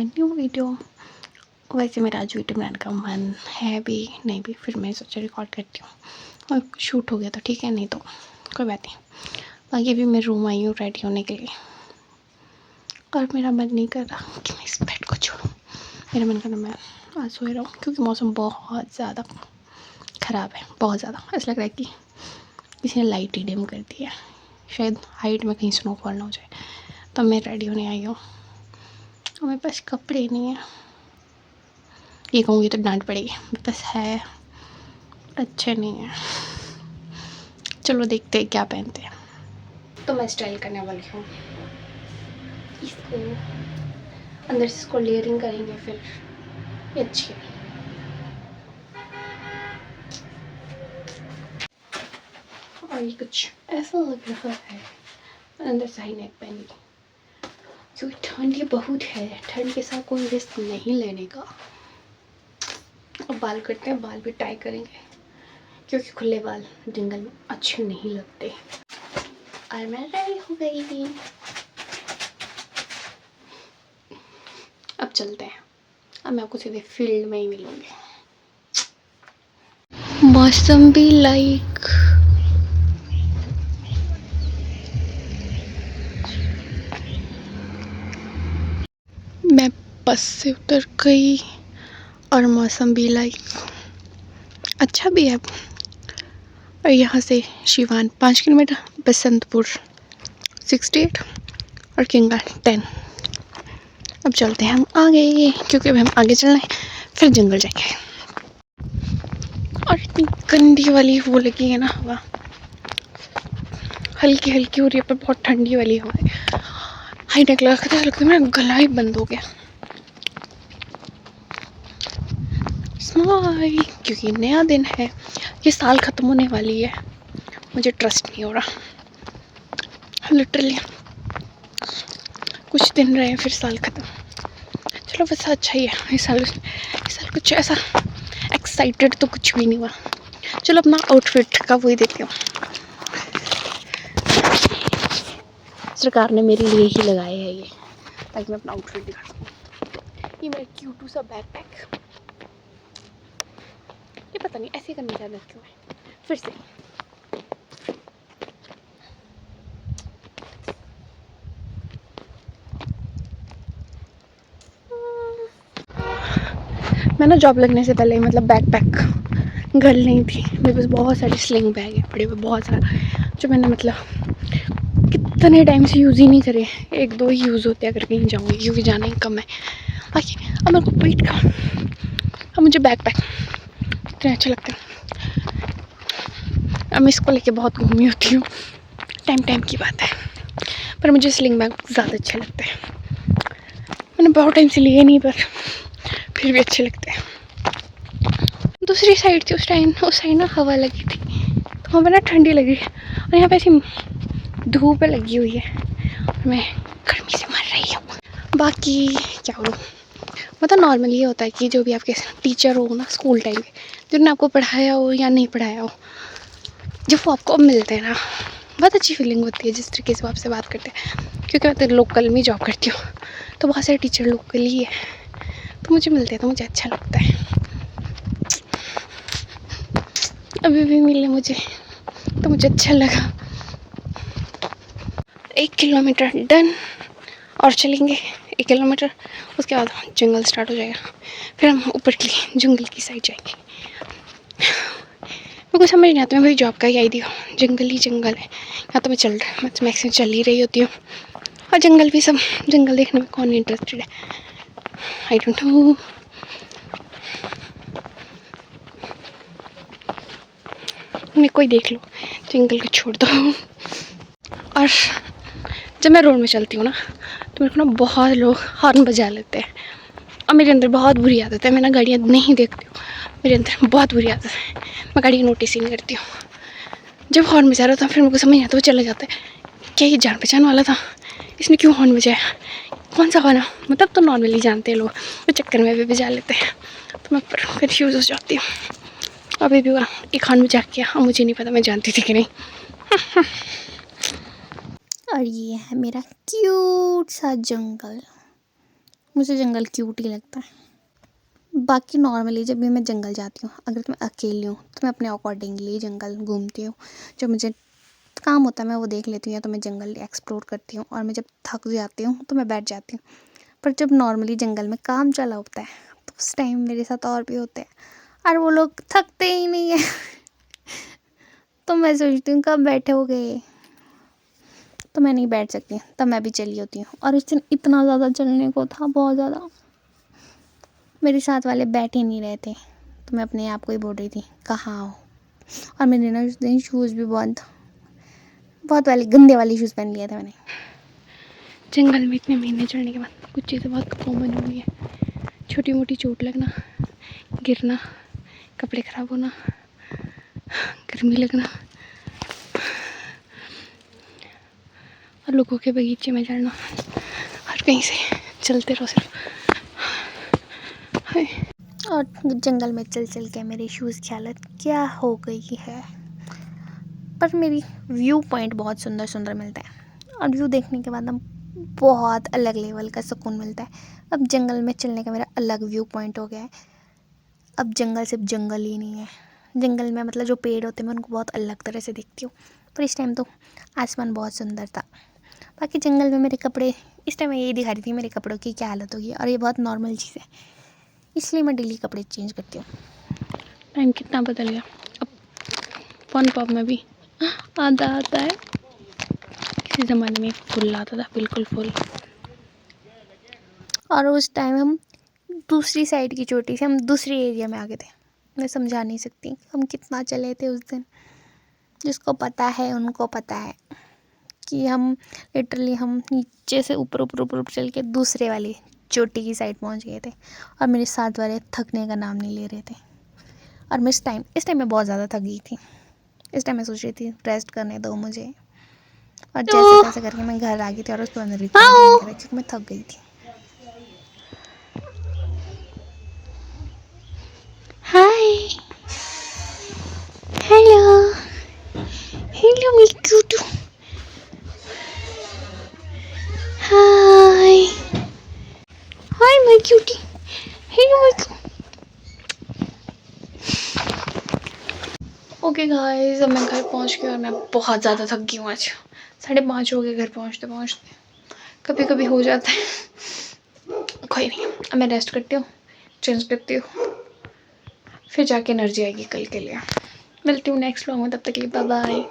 New video. वैसे मेरा आज वीडियो बनाने का मन है भी नहीं भी, फिर मैं सोचा रिकॉर्ड करती हूँ और शूट हो गया तो ठीक है, नहीं तो कोई बात नहीं। बाकी अभी मैं रूम आई हूँ रेडी होने के लिए और मेरा मन नहीं कर रहा कि मैं इस बेड को छोड़ूँ। मेरा मन कर रहा मैं आज सोए रहा हूँ क्योंकि मौसम बहुत ज़्यादा ख़राब है, बहुत ज़्यादा। ऐसा लग रहा है कि किसी ने लाइट ही डिम कर दी है, शायद हाइट में कहीं स्नोफॉल ना हो जाए। तो मैं रेडी होने आई हूँ और मेरे पास कपड़े नहीं है। ये कहूँगी तो डांट पड़ेगी, मेरे पास है अच्छे नहीं है। चलो देखते हैं क्या पहनते हैं। तो मैं स्टाइल करने वाली हूँ इसको, अंदर से इसको लेयरिंग करेंगे, फिर ये अच्छी है। और ये कुछ ऐसा लग रहा है, अंदर से हाई नेक पहनी क्योंकि ठंड ये बहुत है। ठंड के साथ कोई रिस्क नहीं लेने का। अब बाल करते हैं, बाल भी टाई करेंगे क्योंकि खुले बाल जंगल में अच्छे नहीं लगते। और मैं रेडी हो गई थी, अब चलते हैं। अब मैं आपको सीधे फील्ड में ही मिलूंगी। मौसम भी लाइक मैं बस से उतर गई और मौसम भी लाइक अच्छा भी है। और यहाँ से शिवान 5 किलोमीटर, बसंतपुर 68 और किंगा 10। अब चलते हैं हम आगे क्योंकि अब हम आगे चलना है, फिर जंगल जाएंगे। और इतनी गंदी वाली वो लगी है ना हवा, हल्की हल्की हो रही है पर बहुत ठंडी वाली हवा है। हाई नेक लगता है, मेरा गला ही बंद हो गया। स्माइल क्योंकि नया दिन है, ये साल ख़त्म होने वाली है। मुझे ट्रस्ट नहीं हो रहा, लिटरली कुछ दिन रहे फिर साल ख़त्म। चलो वैसा अच्छा ही है। इस साल कुछ ऐसा एक्साइटेड तो कुछ भी नहीं हुआ। चलो अपना आउटफिट का वही देखती हूँ। सरकार ने मेरे लिए ही लगाए है ये, ताकि मैं अपना आउटफिट दिखा सकूँ। ये मेरा क्यूट सा बैकपैक, ये पता नहीं ऐसे करने का क्यों है। फिर से मैं ना जॉब लगने से पहले मतलब बैकपैक घर नहीं थी, मेरे पास बहुत सारे स्लिंग बैग है पड़े हुए, बहुत सारा, जो मैंने मतलब कितने टाइम से यूज़ ही नहीं करे। 1-2 ही यूज़ होते हैं अगर कहीं जाऊँगी, क्योंकि जाना ही कम है। बाकी अब मेरे को वेट का, अब मुझे बैकपैक इतने अच्छे लगते हैं। अब मैं इसको लेके बहुत घूमी होती हूँ, टाइम की बात है, पर मुझे स्लिंग बैग ज़्यादा अच्छे लगते हैं। मैंने बहुत टाइम से लिए नहीं, पर फिर भी अच्छे लगते हैं। दूसरी साइड थी उस साइड ना हवा लगी थी, तो वहाँ पर ना ठंडी लगी, और यहाँ पे ऐसी धूप लगी हुई है और मैं गर्मी से मर रही हूँ। बाकी क्या बोलूँ, मतलब नॉर्मली ये होता है कि जो भी आपके टीचर हो ना स्कूल टाइम के, जिन्होंने आपको पढ़ाया हो या नहीं पढ़ाया हो, जब वो आपको मिलते हैं ना, बहुत अच्छी फीलिंग होती है जिस तरीके से वो आपसे बात करते हैं। क्योंकि मैं तो लोकल में जॉब करती हूँ, तो बहुत सारे टीचर लोकल ही है, तो मुझे मिलते हैं तो मुझे अच्छा लगता है। अभी भी मिले मुझे तो मुझे अच्छा लगा। 1 किलोमीटर डन, और चलेंगे 1 किलोमीटर, उसके बाद जंगल स्टार्ट हो जाएगा, फिर हम ऊपर की जंगल की साइड जाएंगे। मेरे को समझ नहीं आता, मैं भाई जॉब का ही आई थी, जंगल ही जंगल है यहाँ, तो मैं मैक्सिमम चल ही रही होती हूँ। और जंगल भी सब, जंगल देखने में कौन इंटरेस्टेड है, आई डोंट नो। मैं कोई देख लो, जंगल को छोड़ दो। और जब मैं रोड में चलती हूँ ना, तो मेरे को ना बहुत लोग हॉर्न बजा लेते हैं, और मेरे अंदर बहुत बुरी आदत है, मैं ना गाड़ियाँ नहीं देखती हूँ, मेरे अंदर बहुत बुरी आदत है, मैं गाड़ी नोटिस ही नहीं करती हूँ। जब हॉर्न बजा रहा था फिर मेरे को समझ नहीं आता, वो चला जाता है क्या ये जान पहचान वाला था, इसने क्यों हॉर्न बजाया, कौन सा गाना, मतलब तो नॉर्मली जानते हैं लोग, वो चक्कर में भी बजा लेते हैं, तो मैं कन्फ्यूज़ हो जाती हूँ। अभी भी एक हॉर्न बजा के, हाँ मुझे नहीं पता मैं जानती थी कि नहीं। और ये है मेरा क्यूट सा जंगल, मुझे जंगल क्यूट ही लगता है। बाकी नॉर्मली जब भी मैं जंगल जाती हूँ, अगर मैं अकेली हूँ तो मैं अपने अकॉर्डिंगली जंगल घूमती हूँ। जब मुझे काम होता है मैं वो देख लेती हूँ, या तो मैं जंगल एक्सप्लोर करती हूँ, और मैं जब थक जाती हूँ तो मैं बैठ जाती हूँ। पर जब नॉर्मली जंगल में काम चला होता है तो उस टाइम मेरे साथ और भी होते हैं, और वो लोग थकते ही नहीं है। तो मैं सोचती हूँ कब बैठे हो गए, तो मैं नहीं बैठ सकती, तब मैं भी चली होती हूँ। और उस दिन इतना ज़्यादा चलने को था, बहुत ज़्यादा। मेरे साथ वाले बैठ ही नहीं रहे थे, तो मैं अपने आप को ही बोल रही थी कहाँ हो। और मैंने ना उस दिन शूज़ भी बहुत बहुत वाले गंदे वाले शूज़ पहन लिए थे मैंने। जंगल में इतने महीने चढ़ने के बाद कुछ चीज़ें बहुत कॉमन हो गई है। छोटी मोटी चोट लगना, गिरना, कपड़े ख़राब होना, गर्मी लगना, और लोगों के बगीचे में चढ़ना, और कहीं से चलते रहो सिर्फ। और जंगल में चल चल के मेरे शूज़ की हालत क्या हो गई है। पर मेरी व्यू पॉइंट बहुत सुंदर सुंदर मिलता है, और व्यू देखने के बाद हम बहुत अलग लेवल का सुकून मिलता है। अब जंगल में चलने का मेरा अलग व्यू पॉइंट हो गया है। अब जंगल सिर्फ जंगल ही नहीं है, जंगल में मतलब जो पेड़ होते हैं मैं उनको बहुत अलग तरह से देखती हूँ। पर इस टाइम तो आसमान बहुत सुंदर था। बाकी जंगल में मेरे कपड़े, इस टाइम मैं यही दिखा रही थी मेरे कपड़ों की क्या हालत होगी, और ये बहुत नॉर्मल चीज़ है, इसलिए मैं डेली कपड़े चेंज करती हूँ। टाइम कितना बदल गया, अब फ़ोन पॉप में भी आधा आता है। किसी ज़माने में फुल आता था, बिल्कुल फुल। और उस टाइम हम दूसरी साइड की चोटी से हम दूसरे एरिया में आ गए थे। मैं समझा नहीं सकती हम कितना चले थे उस दिन। जिसको पता है उनको पता है कि हम लिटरली हम नीचे से ऊपर ऊपर ऊपर ऊपर चल के दूसरे वाली चोटी की साइड पहुंच गए थे, और मेरे साथ वाले थकने का नाम नहीं ले रहे थे। और मैं इस टाइम मैं बहुत ज़्यादा थक गई थी। इस टाइम मैं सोच रही थी रेस्ट करने दो मुझे, और जैसे तैसे करके मैं घर आ गई थी, और उसके बाद रिकॉर्ड नहीं करा क्योंकि मैं थक गई थी। हाय, हेलो, हेलो मेरी cute, hi, hi my cutie, hello my. Okay guys, अब मैं घर पहुंच गई और मैं बहुत ज़्यादा थक गई हूँ आज। 5:30 हो गए घर पहुंचते पहुंचते। कभी कभी हो जाता है, कोई नहीं। अब मैं रेस्ट करती हूँ, चेंज करती हूँ, फिर जाके एनर्जी आएगी कल के लिए। मिलती हूँ नेक्स्ट व्लॉग में, तब तक के लिए बाय बाय।